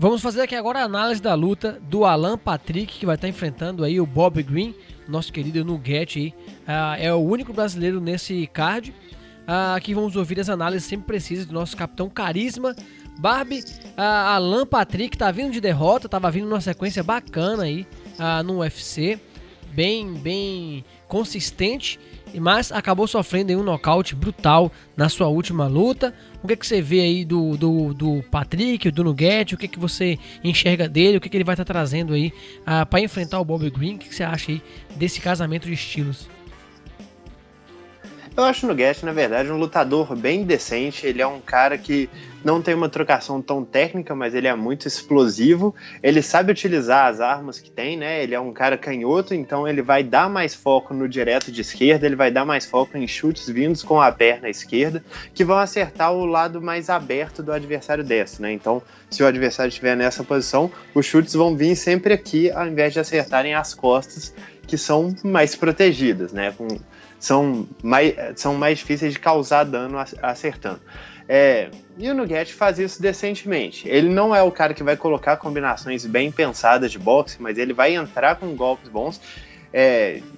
Vamos fazer aqui agora a análise da luta do Alan Patrick, que vai estar enfrentando aí o Bob Green, nosso querido Nugget aí. É o único brasileiro nesse card. Aqui vamos ouvir as análises sempre precisas do nosso capitão Carisma. Barbie, Alan Patrick tá vindo de derrota, tava vindo numa sequência bacana aí no UFC, bem consistente, mas acabou sofrendo aí um nocaute brutal na sua última luta. O que você vê aí do Patrick, do Nugget? O que você enxerga dele? O que ele vai estar trazendo aí para enfrentar o Bob Green? O que você acha aí desse casamento de estilos? Eu acho o Nugget, na verdade, um lutador bem decente. Ele é um cara que não tem uma trocação tão técnica, mas ele é muito explosivo. Ele sabe utilizar as armas que tem, né? Ele é um cara canhoto, então ele vai dar mais foco no direto de esquerda, ele vai dar mais foco em chutes vindos com a perna esquerda, que vão acertar o lado mais aberto do adversário destro, né? Então, se o adversário estiver nessa posição, os chutes vão vir sempre aqui, ao invés de acertarem as costas, que são mais protegidas, né? São mais difíceis de causar dano acertando. E o Nugget faz isso decentemente. Ele não é o cara que vai colocar combinações bem pensadas de boxe, mas ele vai entrar com golpes bons,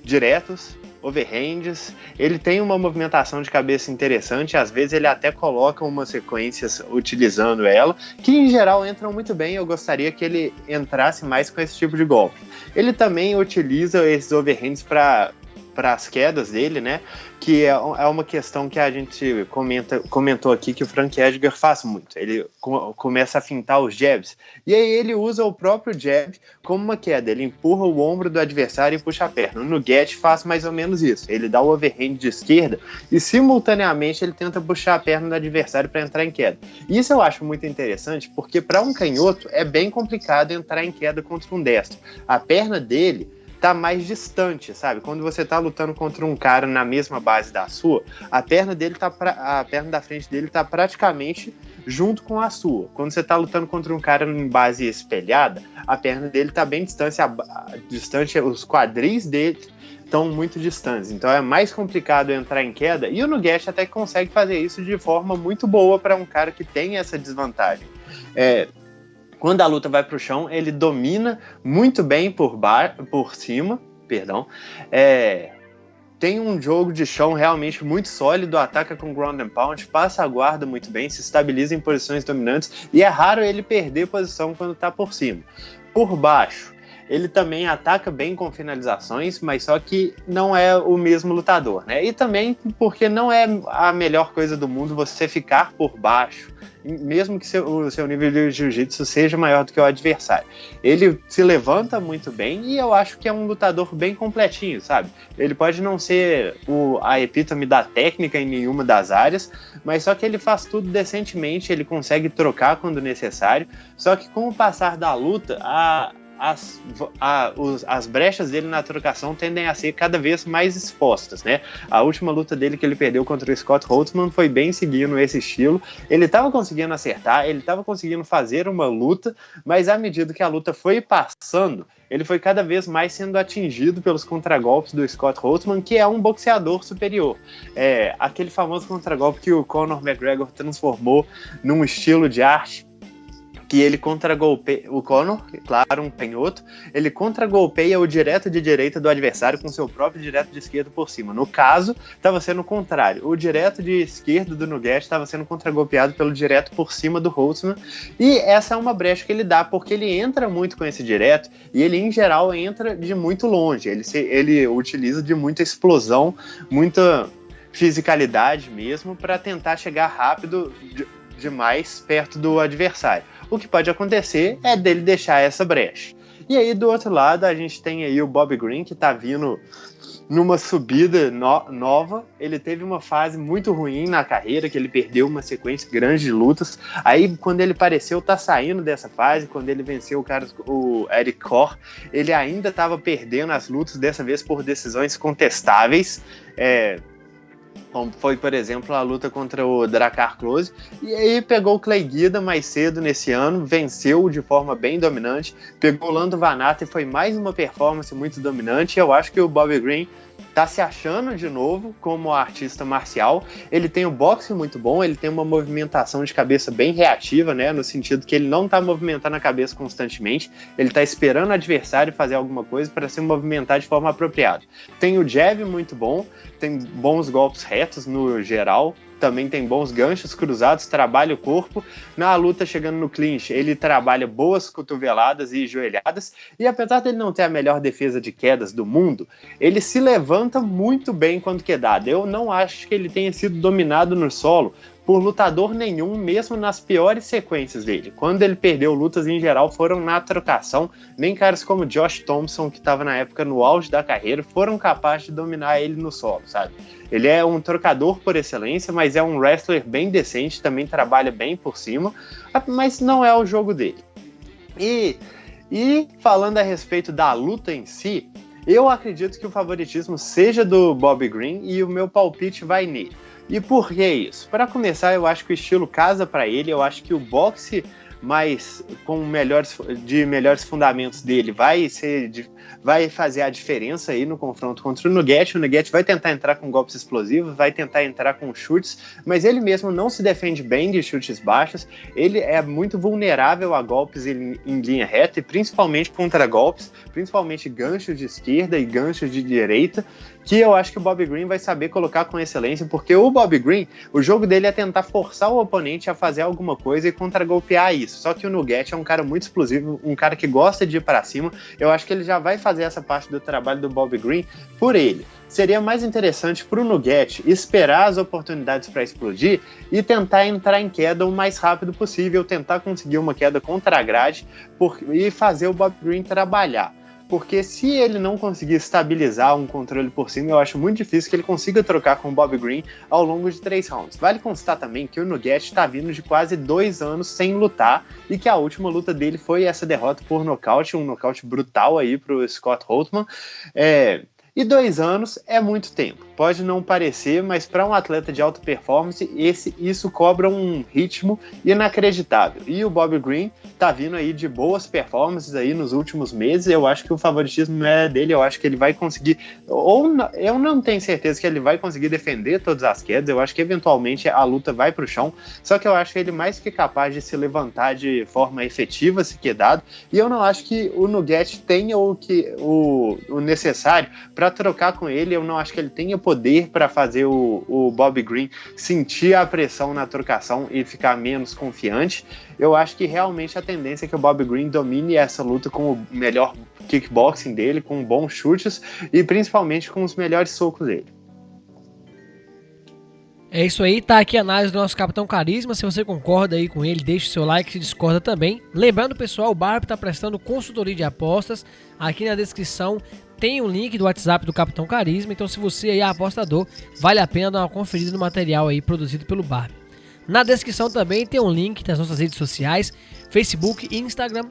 diretos, overhands. Ele tem uma movimentação de cabeça interessante, às vezes ele até coloca umas sequências utilizando ela, que em geral entram muito bem. Eu gostaria que ele entrasse mais com esse tipo de golpe. Ele também utiliza esses overhands para as quedas dele, né? Que é uma questão que a gente comentou aqui, que o Frank Edgar faz muito. Ele começa a fintar os jabs, e aí ele usa o próprio jab como uma queda. Ele empurra o ombro do adversário e puxa a perna. O Nugget faz mais ou menos isso. Ele dá o overhand de esquerda e simultaneamente ele tenta puxar a perna do adversário para entrar em queda. Isso eu acho muito interessante, porque para um canhoto é bem complicado entrar em queda contra um destro. A perna dele tá mais distante, sabe? Quando você tá lutando contra um cara na mesma base da sua, a perna da frente dele tá praticamente junto com a sua. Quando você tá lutando contra um cara em base espelhada, a perna dele tá bem distante, os quadris dele estão muito distantes. Então é mais complicado entrar em queda, e o Nugget até consegue fazer isso de forma muito boa para um cara que tem essa desvantagem. Quando a luta vai para o chão, ele domina muito bem por cima. Tem um jogo de chão realmente muito sólido, ataca com ground and pound, passa a guarda muito bem, se estabiliza em posições dominantes, e é raro ele perder posição quando está por cima. Por baixo, ele também ataca bem com finalizações, mas só que não é o mesmo lutador, né? E também porque não é a melhor coisa do mundo você ficar por baixo, mesmo que o seu nível de jiu-jitsu seja maior do que o adversário. Ele se levanta muito bem, e eu acho que é um lutador bem completinho, sabe? Ele pode não ser a epítome da técnica em nenhuma das áreas, mas só que ele faz tudo decentemente, ele consegue trocar quando necessário, só que com o passar da luta, as brechas dele na trocação tendem a ser cada vez mais expostas, né? A última luta dele que ele perdeu contra o Scott Holtzman foi bem seguindo esse estilo. Ele estava conseguindo acertar, ele estava conseguindo fazer uma luta, mas à medida que a luta foi passando, ele foi cada vez mais sendo atingido pelos contragolpes do Scott Holtzman, que é um boxeador superior. Aquele famoso contragolpe que o Conor McGregor transformou num estilo de arte, que ele contragolpeia o Conor, claro, um canhoto, ele contragolpeia o direto de direita do adversário com seu próprio direto de esquerda por cima. No caso, estava sendo o contrário. O direto de esquerda do Nugget estava sendo contragolpeado pelo direto por cima do Holtzman, e essa é uma brecha que ele dá, porque ele entra muito com esse direto, e ele, em geral, entra de muito longe. Ele utiliza de muita explosão, muita fisicalidade mesmo, para tentar chegar rápido demais perto do adversário. O que pode acontecer é dele deixar essa brecha. E aí, do outro lado, a gente tem aí o Bob Green, que tá vindo numa subida nova. Ele teve uma fase muito ruim na carreira, que ele perdeu uma sequência grande de lutas. Aí, quando ele pareceu tá saindo dessa fase, quando ele venceu o Eric Corr, ele ainda estava perdendo as lutas, dessa vez por decisões contestáveis. Como foi, por exemplo, a luta contra o Drakkar Klose, e aí pegou o Clay Guida mais cedo nesse ano, venceu de forma bem dominante, pegou o Lando Vannata e foi mais uma performance muito dominante. Eu acho que o Bobby Green tá se achando de novo como artista marcial. Ele tem um boxe muito bom, ele tem uma movimentação de cabeça bem reativa, né, no sentido que ele não tá movimentando a cabeça constantemente, ele tá esperando o adversário fazer alguma coisa para se movimentar de forma apropriada. Tem o jab muito bom, tem bons golpes retos no geral, também tem bons ganchos cruzados, trabalha o corpo. Na luta, chegando no clinch, ele trabalha boas cotoveladas e joelhadas, e apesar dele não ter a melhor defesa de quedas do mundo, ele se levanta muito bem quando quedado. Eu não acho que ele tenha sido dominado no solo por lutador nenhum, mesmo nas piores sequências dele. Quando ele perdeu lutas, em geral, foram na trocação. Nem caras como Josh Thompson, que estava na época no auge da carreira, foram capazes de dominar ele no solo, sabe? Ele é um trocador por excelência, mas é um wrestler bem decente, também trabalha bem por cima, mas não é o jogo dele. E falando a respeito da luta em si, eu acredito que o favoritismo seja do Bobby Green e o meu palpite vai nele. E por que isso? Para começar, eu acho que o estilo casa para ele, eu acho que o boxe mais com melhores fundamentos dele vai fazer a diferença aí no confronto contra o Nugget. O Nugget vai tentar entrar com golpes explosivos, vai tentar entrar com chutes, mas ele mesmo não se defende bem de chutes baixos, ele é muito vulnerável a golpes em linha reta e principalmente contra golpes, principalmente ganchos de esquerda e ganchos de direita, que eu acho que o Bobby Green vai saber colocar com excelência, porque o Bobby Green, o jogo dele é tentar forçar o oponente a fazer alguma coisa e contra-golpear isso. Só que o Nugget é um cara muito explosivo, um cara que gosta de ir para cima. Eu acho que ele já vai fazer essa parte do trabalho do Bobby Green por ele. Seria mais interessante para o Nugget esperar as oportunidades para explodir e tentar entrar em queda o mais rápido possível, tentar conseguir uma queda contra a grade e fazer o Bobby Green trabalhar. Porque se ele não conseguir estabilizar um controle por cima, eu acho muito difícil que ele consiga trocar com o Bobby Green ao longo de 3 rounds. Vale constar também que o Nugget está vindo de quase 2 anos sem lutar e que a última luta dele foi essa derrota por nocaute, um nocaute brutal aí para o Scott Holtman. E 2 anos é muito tempo. Pode não parecer, mas para um atleta de alta performance, isso cobra um ritmo inacreditável. E o Bobby Green tá vindo aí de boas performances aí nos últimos meses. Eu acho que o favoritismo é dele. Eu acho que ele vai conseguir, eu não tenho certeza que ele vai conseguir defender todas as quedas. Eu acho que eventualmente a luta vai pro chão. Só que eu acho ele mais que capaz de se levantar de forma efetiva se quedado. E eu não acho que o Nugget tenha o necessário para trocar com ele. Eu não acho que ele tenha poder para fazer o Bobby Green sentir a pressão na trocação e ficar menos confiante. Eu acho que realmente a tendência é que o Bobby Green domine essa luta com o melhor kickboxing dele, com bons chutes e principalmente com os melhores socos dele. É isso aí, tá aqui a análise do nosso Capitão Carisma. Se você concorda aí com ele, deixe seu like, se discorda também. Lembrando, pessoal, o Barb tá prestando consultoria de apostas. Aqui na descrição tem o link do WhatsApp do Capitão Carisma. Então, se você aí é apostador, vale a pena dar uma conferida no material aí produzido pelo Barb. Na descrição também tem um link das nossas redes sociais, Facebook, Instagram,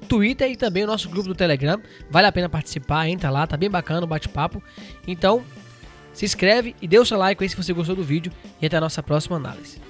Twitter e também o nosso grupo do Telegram. Vale a pena participar, entra lá, tá bem bacana o bate-papo. Então, se inscreve e dê o seu like aí se você gostou do vídeo e até a nossa próxima análise.